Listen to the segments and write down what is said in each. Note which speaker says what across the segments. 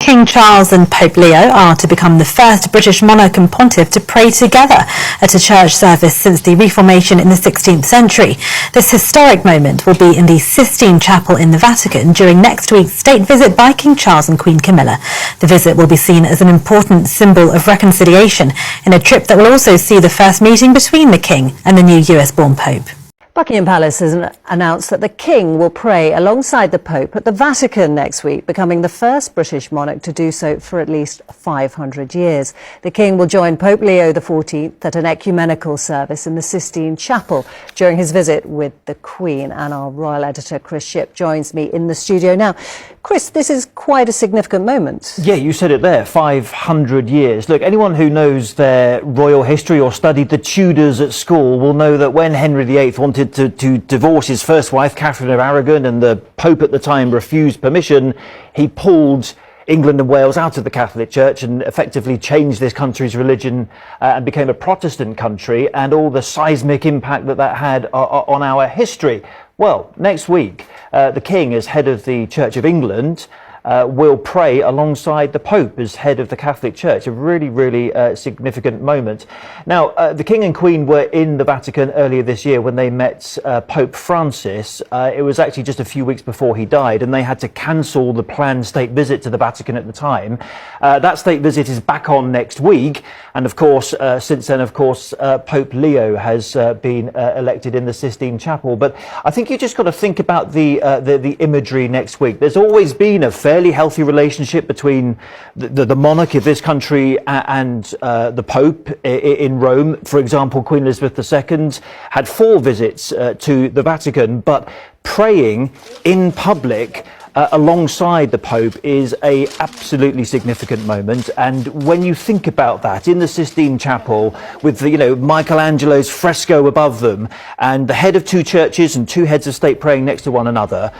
Speaker 1: King Charles and Pope Leo are to become the first British monarch and pontiff to pray together at a church service since the Reformation in the 16th century. This historic moment will be in the Sistine Chapel in the Vatican during next week's state visit by King Charles and Queen Camilla. The visit will be seen as an important symbol of reconciliation in a trip that will also see the first meeting between the King and the new US-born Pope.
Speaker 2: Buckingham Palace has announced that the King will pray alongside the Pope at the Vatican next week, becoming the first British monarch to do so for at least 500 years. The King will join Pope Leo XIV at an ecumenical service in the Sistine Chapel during his visit with the Queen. And our royal editor, Chris Shipp, joins me in the studio now. Chris, this is quite a significant moment.
Speaker 3: Yeah, you said it there, 500 years. Look, anyone who knows their royal history or studied the Tudors at school will know that when Henry VIII wanted to divorce his first wife, Catherine of Aragon, and the Pope at the time refused permission, he pulled England and Wales out of the Catholic Church and effectively changed this country's religion and became a Protestant country, and all the seismic impact that had on our history. Well, next week, the King, as head of the Church of England, will pray alongside the Pope as head of the Catholic Church. A really, really significant moment. Now, the King and Queen were in the Vatican earlier this year when they met Pope Francis. It was actually just a few weeks before he died, and they had to cancel the planned state visit to the Vatican at the time. That state visit is back on next week, and of course, since then, of course, Pope Leo has been elected in the Sistine Chapel. But I think you just got to think about the imagery next week. There's always been a fairly healthy relationship between the monarch of this country and the Pope in Rome. For example, Queen Elizabeth II had 4 visits to the Vatican, but praying in public alongside the Pope is a absolutely significant moment. And when you think about that in the Sistine Chapel with the, Michelangelo's fresco above them and the head of 2 churches and 2 heads of state praying next to one another,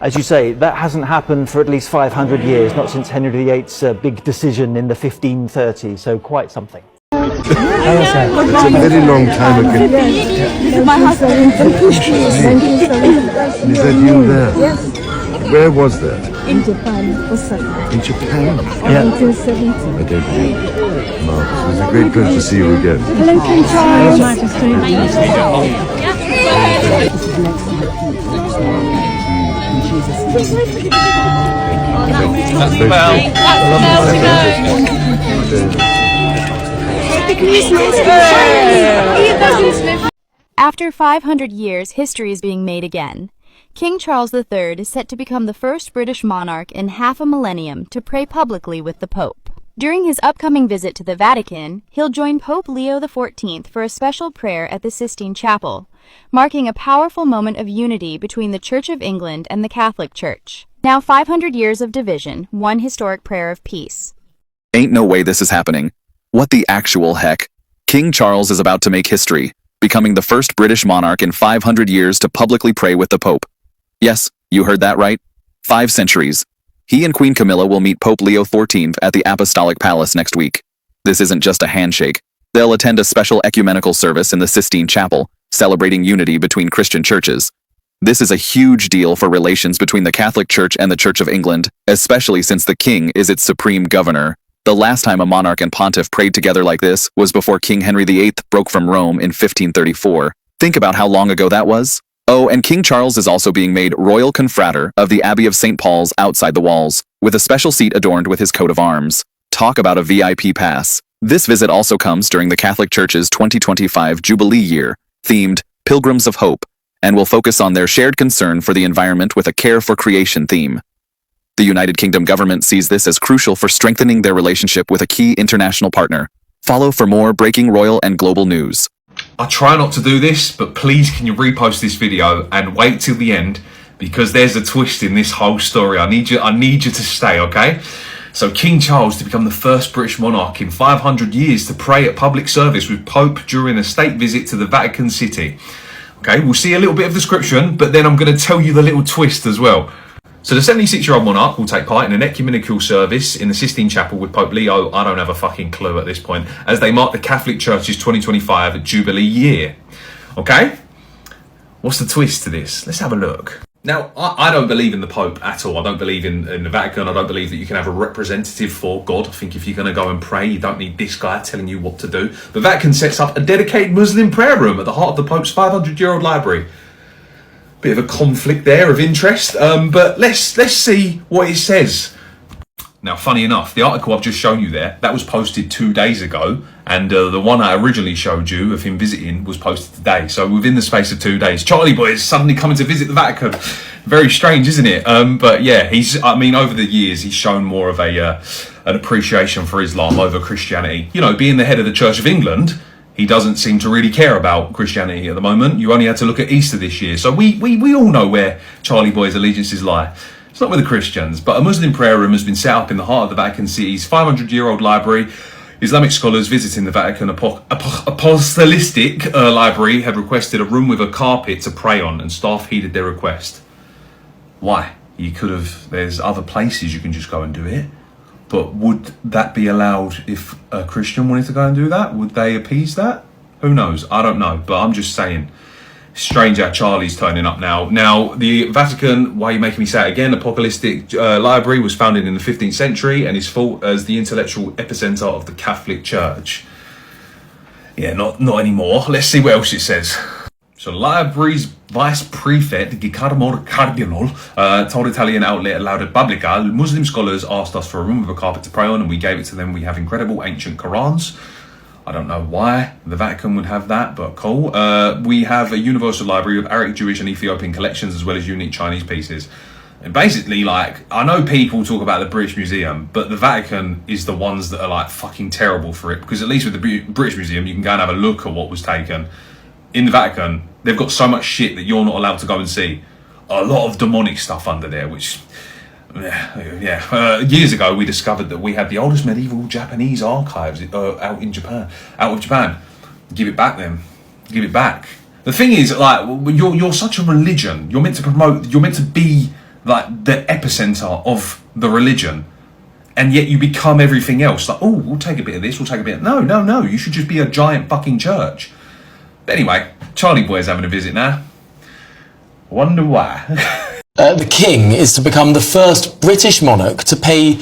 Speaker 3: as you say, that hasn't happened for at least 500 years, not since Henry VIII's big decision in the 1530s, so quite something.
Speaker 4: It's a very long time ago.
Speaker 5: My husband.
Speaker 4: Is that you there?
Speaker 5: Yes.
Speaker 4: Where was that?
Speaker 5: In Japan, Osaka.
Speaker 4: In Japan?
Speaker 3: Yeah.
Speaker 5: 1970.
Speaker 4: I don't believe it. Marvellous. It was a great pleasure to see you again.
Speaker 5: Hello, King Charles.
Speaker 6: After 500 years, history is being made again. King Charles III is set to become the first British monarch in half a millennium to pray publicly with the Pope. During his upcoming visit to the Vatican, he'll join Pope Leo XIV for a special prayer at the Sistine Chapel, marking a powerful moment of unity between the Church of England and the Catholic Church. Now 500 years of division, one historic prayer of peace.
Speaker 7: Ain't no way this is happening. What the actual heck? King Charles is about to make history, becoming the first British monarch in 500 years to publicly pray with the Pope. Yes, you heard that right. 5 centuries. He and Queen Camilla will meet Pope Leo XIV at the Apostolic Palace next week. This isn't just a handshake. They'll attend a special ecumenical service in the Sistine Chapel, celebrating unity between Christian churches. This is a huge deal for relations between the Catholic Church and the Church of England, especially since the King is its supreme governor. The last time a monarch and pontiff prayed together like this was before King Henry VIII broke from Rome in 1534. Think about how long ago that was. Oh, and King Charles is also being made Royal Confrater of the Abbey of St. Paul's outside the walls, with a special seat adorned with his coat of arms. Talk about a VIP pass. This visit also comes during the Catholic Church's 2025 Jubilee year, themed Pilgrims of Hope, and will focus on their shared concern for the environment with a Care for Creation theme. The United Kingdom government sees this as crucial for strengthening their relationship with a key international partner. Follow for more breaking royal and global news.
Speaker 8: I try not to do this, but please can you repost this video and wait till the end, because there's a twist in this whole story. I need you to stay, okay? So King Charles to become the first British monarch in 500 years to pray at public service with Pope during a state visit to the Vatican City. Okay, we'll see a little bit of description, but then I'm going to tell you the little twist as well. So the 76-year-old monarch will take part in an ecumenical service in the Sistine Chapel with Pope Leo, I don't have a fucking clue at this point, as they mark the Catholic Church's 2025 Jubilee year. Okay? What's the twist to this? Let's have a look. Now, I don't believe in the Pope at all. I don't believe in the Vatican. I don't believe that you can have a representative for God. I think if you're going to go and pray, you don't need this guy telling you what to do. The Vatican sets up a dedicated Muslim prayer room at the heart of the Pope's 500-year-old library. Bit of a conflict there of interest, but let's see what it says. Now, funny enough, the article I've just shown you there, that was posted 2 days ago, and the one I originally showed you of him visiting was posted today. So within the space of 2 days, Charlie Boy is suddenly coming to visit the Vatican. Very strange, isn't it? But yeah, over the years, he's shown more of an appreciation for Islam over Christianity. You know, being the head of the Church of England, he doesn't seem to really care about Christianity at the moment. You only had to look at Easter this year. So we all know where Charlie Boy's allegiances lie. It's not with the Christians, but a Muslim prayer room has been set up in the heart of the Vatican City's 500-year-old library. Islamic scholars visiting the Vatican Apostolic Library had requested a room with a carpet to pray on, and staff heeded their request. Why? There's other places you can just go and do it. But would that be allowed if a Christian wanted to go and do that? Would they appease that? Who knows? I don't know, but I'm just saying. Strange how Charlie's turning up now. Now, the Vatican, why are you making me say it again? Apostolic Library was founded in the 15th century and is thought as the intellectual epicenter of the Catholic Church. Yeah, not anymore. Let's see what else it says. So, the library's vice prefect, Guillermo Cardinal, told Italian outlet La Repubblica, Muslim scholars asked us for a room with a carpet to pray on, and we gave it to them. We have incredible ancient Qurans. I don't know why the Vatican would have that, but cool. We have a universal library of Arabic, Jewish and Ethiopian collections, as well as unique Chinese pieces. And basically, like, I know people talk about the British Museum, but the Vatican is the ones that are, like, fucking terrible for it. Because at least with the British Museum, you can go and have a look at what was taken. In the Vatican, they've got so much shit that you're not allowed to go and see. A lot of demonic stuff under there, which... Yeah. Years ago, we discovered that we had the oldest medieval Japanese archives out of Japan. Give it back, then. Give it back. The thing is, like, you're such a religion. You're meant to be like the epicenter of the religion, and yet you become everything else. Like, oh, we'll take a bit of this. We'll take a bit. No. You should just be a giant fucking church. But anyway, Charlie Boy's having a visit now. Wonder why.
Speaker 9: The King is to become the first British monarch to pray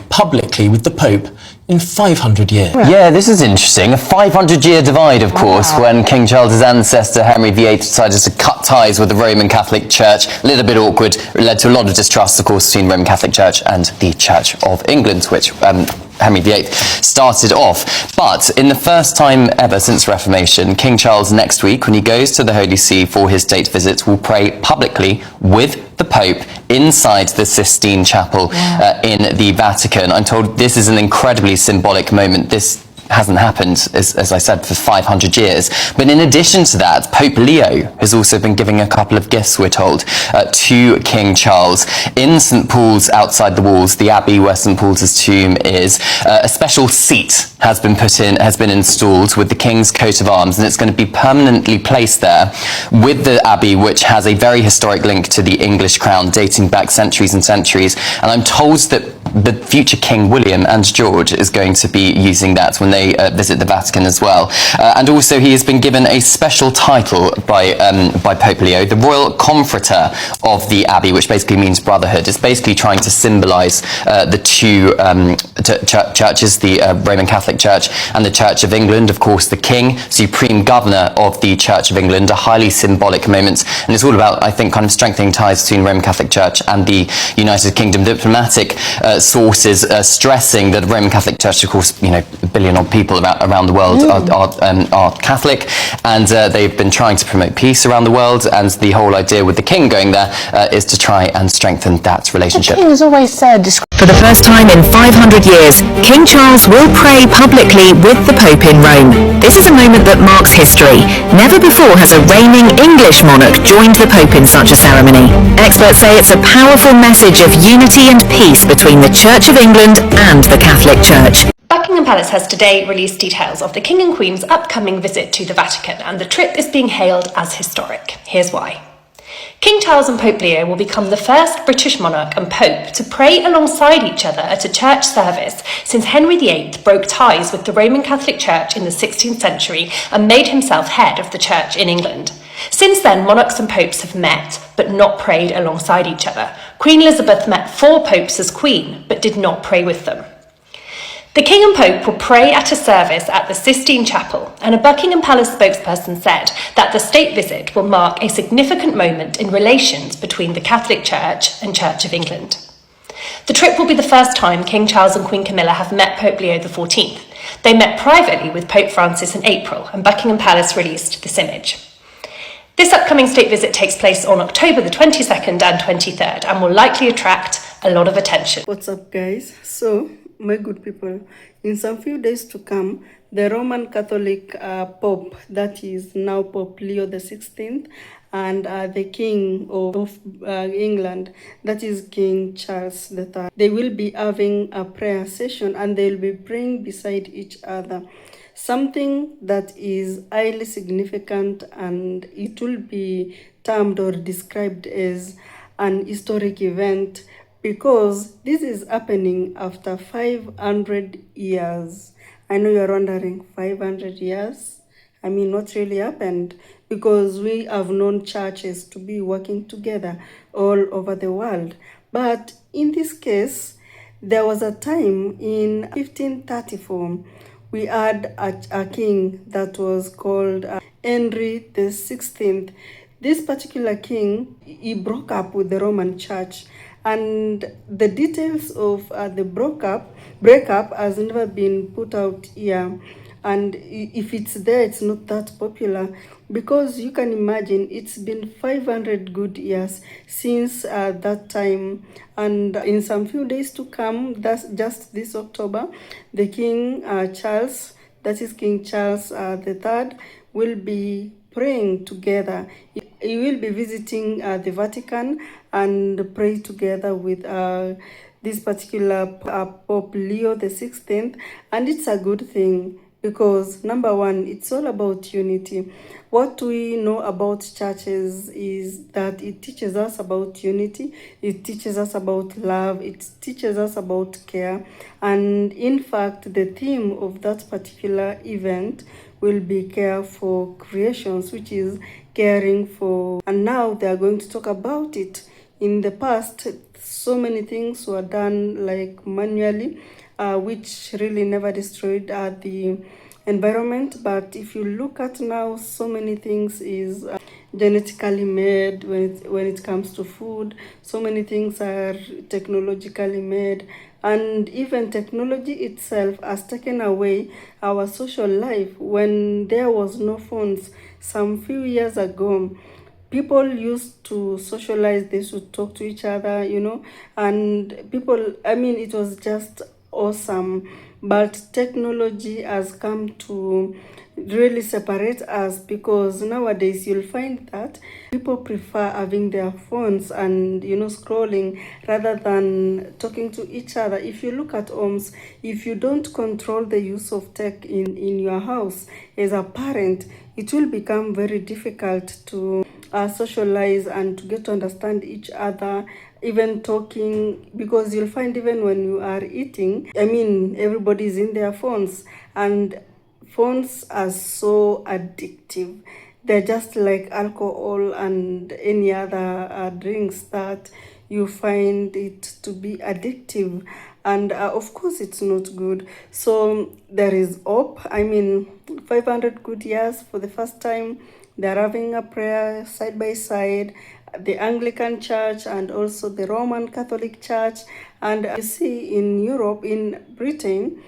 Speaker 9: publicly with the Pope in 500 years.
Speaker 10: Yeah, this is interesting. A 500-year divide, of course, when King Charles's ancestor Henry VIII decided to cut ties with the Roman Catholic Church. A little bit awkward. It led to a lot of distrust, of course, between Roman Catholic Church and the Church of England, which Henry VIII started off. But in the first time ever since Reformation, King Charles next week, when he goes to the Holy See for his state visit, will pray publicly with the Pope inside the Sistine Chapel in the Vatican. I'm told this is an incredibly symbolic moment. This hasn't happened, as I said, for 500 years. But in addition to that, Pope Leo has also been giving a couple of gifts, we're told, to King Charles. In St. Paul's, outside the walls, the abbey where St. Paul's tomb is, a special seat has been installed with the King's coat of arms, and it's going to be permanently placed there with the abbey, which has a very historic link to the English crown dating back centuries and centuries. And I'm told that the future King William and George is going to be using that when they visit the Vatican as well. And also he has been given a special title by Pope Leo, the Royal Comforter of the Abbey, which basically means brotherhood. It's basically trying to symbolise the two churches, the Roman Catholic Church and the Church of England. Of course, the King, Supreme Governor of the Church of England, a highly symbolic moment. And it's all about, I think, kind of strengthening ties between Roman Catholic Church and the United Kingdom. Diplomatic sources stressing that the Roman Catholic Church, of course, you know, a billion odd people around the world are Catholic, and they've been trying to promote peace around the world, and the whole idea with the King going there is to try and strengthen that relationship.
Speaker 11: The King has always said,
Speaker 12: for the first time in 500 years, King Charles will pray publicly with the Pope in Rome. This is a moment that marks history. Never before has a reigning English monarch joined the Pope in such a ceremony. Experts say it's a powerful message of unity and peace between the Church of England and the Catholic Church.
Speaker 13: Buckingham Palace has today released details of the King and Queen's upcoming visit to the Vatican, and the trip is being hailed as historic. Here's why. King Charles and Pope Leo will become the first British monarch and Pope to pray alongside each other at a church service since Henry VIII broke ties with the Roman Catholic Church in the 16th century and made himself head of the Church in England. Since then, monarchs and popes have met, but not prayed alongside each other. Queen Elizabeth met 4 popes as queen, but did not pray with them. The King and Pope will pray at a service at the Sistine Chapel, and a Buckingham Palace spokesperson said that the state visit will mark a significant moment in relations between the Catholic Church and Church of England. The trip will be the first time King Charles and Queen Camilla have met Pope Leo XIV. They met privately with Pope Francis in April, and Buckingham Palace released this image. This upcoming state visit takes place on October the 22nd and 23rd and will likely attract a lot of attention.
Speaker 11: What's up, guys? So, my good people, in some few days to come, the Roman Catholic Pope, that is now Pope Leo XVI, and the King of England, that is King Charles III, they will be having a prayer session and they'll be praying beside each other. Something that is highly significant, and it will be termed or described as an historic event, because this is happening after 500 years. I know you're wondering, 500 years? I mean, what really happened? Because we have known churches to be working together all over the world. But in this case, there was a time in 1534, we had a king that was called Henry the 16th. This particular king, he broke up with the Roman Church, and the details of the breakup has never been put out here. And if it's there, it's not that popular, because you can imagine it's been 500 good years since that time. And in some few days to come, that's just this October, the King Charles, that is King Charles III, will be praying together. He will be visiting the Vatican and pray together with this particular Pope Leo XVI, and it's a good thing, because number one, it's all about unity. What we know about churches is that it teaches us about unity, it teaches us about love, it teaches us about care. And in fact, the theme of that particular event will be care for creations, which is caring for. And now they are going to talk about it. In the past, so many things were done like manually, which really never destroyed the environment. But if you look at now, so many things is genetically made when it comes to food. So many things are technologically made, and even technology itself has taken away our social life. When there was no phones some few years ago, people used to socialize, they should talk to each other, and people, I mean, it was just awesome. But technology has come to really separate us, because nowadays you'll find that people prefer having their phones and scrolling rather than talking to each other. If you look at homes, if you don't control the use of tech in your house as a parent, it will become very difficult to socialize and to get to understand each other, even talking, because you'll find even when you are eating, I mean, everybody's in their phones, and phones are so addictive. They're just like alcohol and any other drinks that you find it to be addictive. And of course, it's not good. So there is hope. I mean, 500 good years for the first time, they're having a prayer side by side, the Anglican Church and also the Roman Catholic Church. And you see in Europe, in Britain,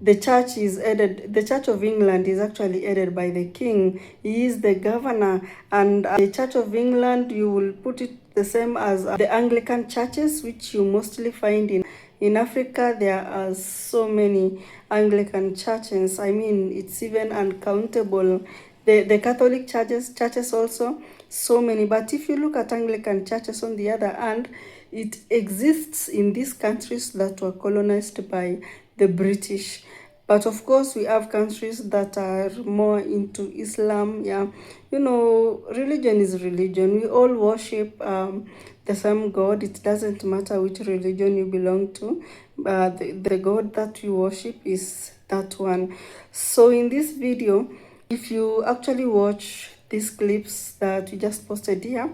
Speaker 11: the church is headed, the Church of England is actually headed by the king. He is the governor. And the Church of England, you will put it the same as the Anglican churches, which you mostly find in Africa. There are so many Anglican churches. I mean, it's even uncountable. The Catholic churches also, so many. But if you look at Anglican churches on the other hand, it exists in these countries that were colonized by the British. But of course, we have countries that are more into Islam. Yeah, religion is religion. We all worship the same God. It doesn't matter which religion you belong to. The God that you worship is that one. So in this video, if you actually watch these clips that we just posted here,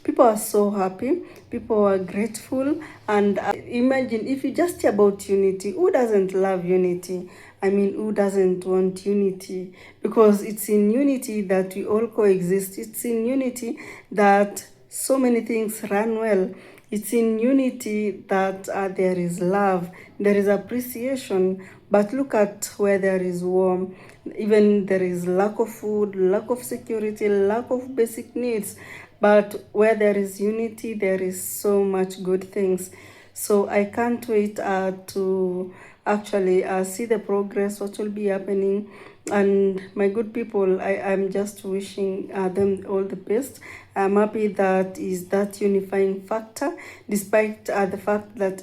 Speaker 11: people are so happy, people are grateful, and imagine if you just hear about unity, who doesn't love unity? I mean, who doesn't want unity? Because it's in unity that we all coexist. It's in unity that so many things run well. It's in unity that there is love, there is appreciation. But look at where there is war. Even there is lack of food, lack of security, lack of basic needs. But where there is unity, there is so much good things. So I can't wait to actually see the progress, what will be happening. And my good people, I'm just wishing them all the best. I'm happy that is that unifying factor, despite the fact that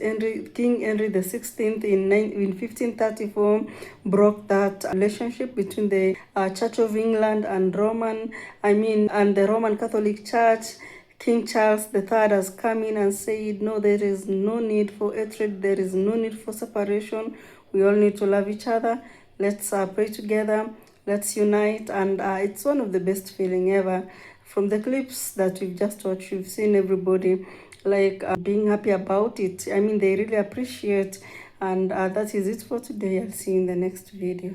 Speaker 11: King Henry the 16th in 1534 broke that relationship between the Church of England and the Roman Catholic Church. King Charles III has come in and said, no, there is no need for hatred, there is no need for separation. We all need to love each other. Let's pray together, let's unite, and it's one of the best feeling ever. From the clips that we've just watched, you've seen everybody being happy about it. I mean, they really appreciate, and that is it for today. I'll see you in the next video.